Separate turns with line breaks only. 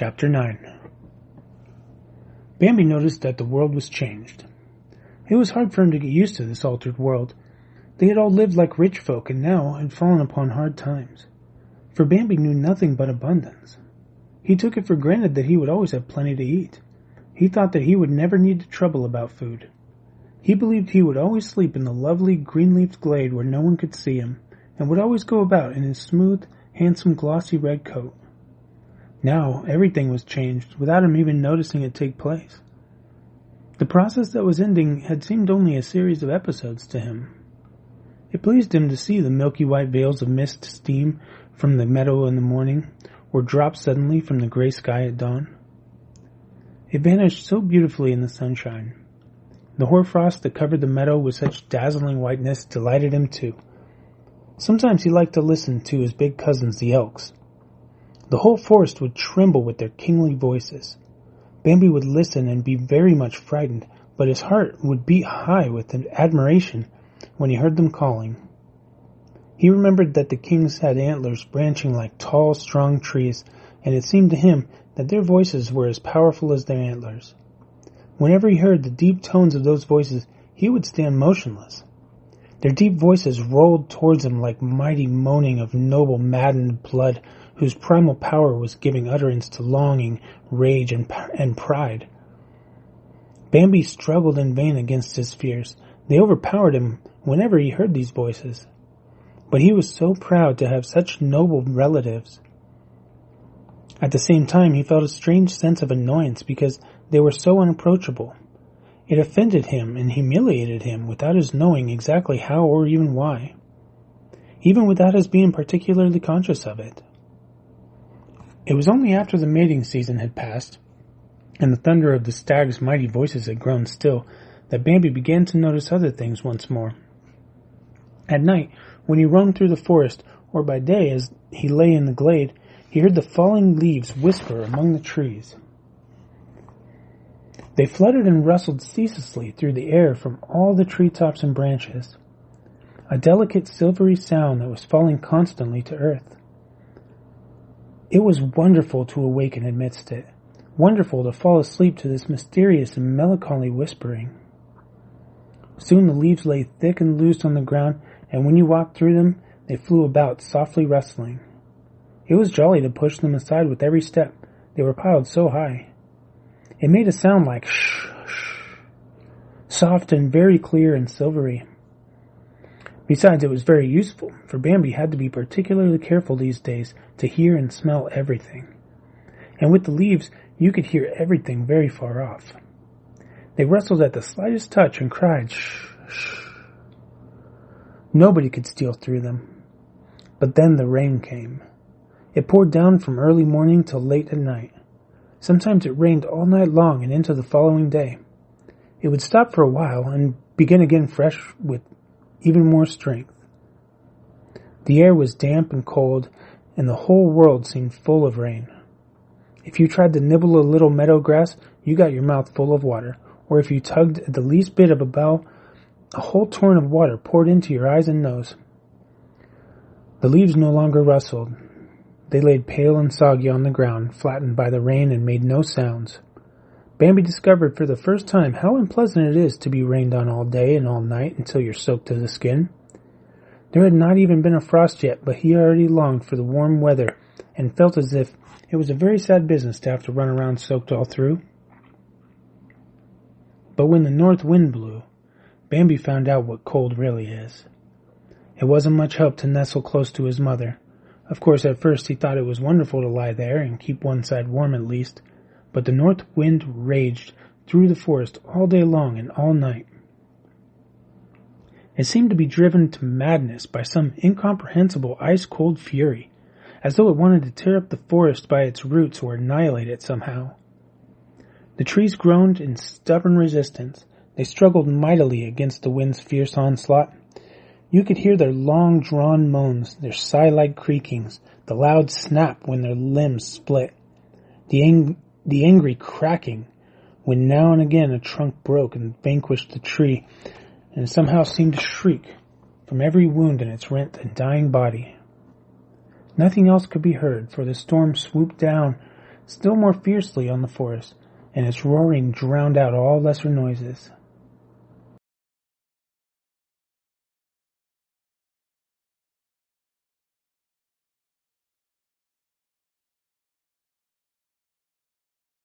Chapter 9. Bambi noticed that the world was changed. It was hard for him to get used to this altered world. They had all lived like rich folk and now had fallen upon hard times. For Bambi knew nothing but abundance. He took it for granted that he would always have plenty to eat. He thought that he would never need to trouble about food. He believed he would always sleep in the lovely green-leafed glade where no one could see him, and would always go about in his smooth, handsome, glossy red coat. Now everything was changed without him even noticing it take place. The process that was ending had seemed only a series of episodes to him. It pleased him to see the milky white veils of mist steam from the meadow in the morning, or drop suddenly from the gray sky at dawn. It vanished so beautifully in the sunshine. The hoarfrost that covered the meadow with such dazzling whiteness delighted him too. Sometimes he liked to listen to his big cousins, the elks. The whole forest would tremble with their kingly voices. Bambi would listen and be very much frightened, but his heart would beat high with admiration when he heard them calling. He remembered that the kings had antlers branching like tall, strong trees, and it seemed to him that their voices were as powerful as their antlers. Whenever he heard the deep tones of those voices, he would stand motionless. Their deep voices rolled towards him like mighty moaning of noble, maddened blood, whose primal power was giving utterance to longing, rage, and pride. Bambi struggled in vain against his fears. They overpowered him whenever he heard these voices. But he was so proud to have such noble relatives. At the same time, he felt a strange sense of annoyance because they were so unapproachable. It offended him and humiliated him without his knowing exactly how or even why, even without his being particularly conscious of it. It was only after the mating season had passed, and the thunder of the stag's mighty voices had grown still, that Bambi began to notice other things once more. At night, when he roamed through the forest, or by day as he lay in the glade, he heard the falling leaves whisper among the trees. They fluttered and rustled ceaselessly through the air from all the treetops and branches, a delicate silvery sound that was falling constantly to earth. It was wonderful to awaken amidst it, wonderful to fall asleep to this mysterious and melancholy whispering. Soon the leaves lay thick and loose on the ground, and when you walked through them, they flew about, softly rustling. It was jolly to push them aside with every step. They were piled so high. It made a sound like shh, shh, soft and very clear and silvery. Besides, it was very useful, for Bambi had to be particularly careful these days to hear and smell everything. And with the leaves, you could hear everything very far off. They rustled at the slightest touch and cried shh, shh. Nobody could steal through them. But then the rain came. It poured down from early morning till late at night. Sometimes it rained all night long and into the following day. It would stop for a while and begin again fresh with even more strength. The air was damp and cold, and the whole world seemed full of rain. If you tried to nibble a little meadow grass, you got your mouth full of water, or if you tugged at the least bit of a bough, a whole torrent of water poured into your eyes and nose. The leaves no longer rustled. They laid pale and soggy on the ground, flattened by the rain, and made no sounds. Bambi discovered for the first time how unpleasant it is to be rained on all day and all night until you're soaked to the skin. There had not even been a frost yet, but he already longed for the warm weather and felt as if it was a very sad business to have to run around soaked all through. But when the north wind blew, Bambi found out what cold really is. It wasn't much help to nestle close to his mother. Of course, at first he thought it was wonderful to lie there and keep one side warm at least, but the north wind raged through the forest all day long and all night. It seemed to be driven to madness by some incomprehensible ice-cold fury, as though it wanted to tear up the forest by its roots or annihilate it somehow. The trees groaned in stubborn resistance. They struggled mightily against the wind's fierce onslaught. You could hear their long-drawn moans, their sigh-like creakings, the loud snap when their limbs split, the angry cracking when now and again a trunk broke and vanquished the tree, and somehow seemed to shriek from every wound in its rent and dying body. Nothing else could be heard, for the storm swooped down still more fiercely on the forest, and its roaring drowned out all lesser noises.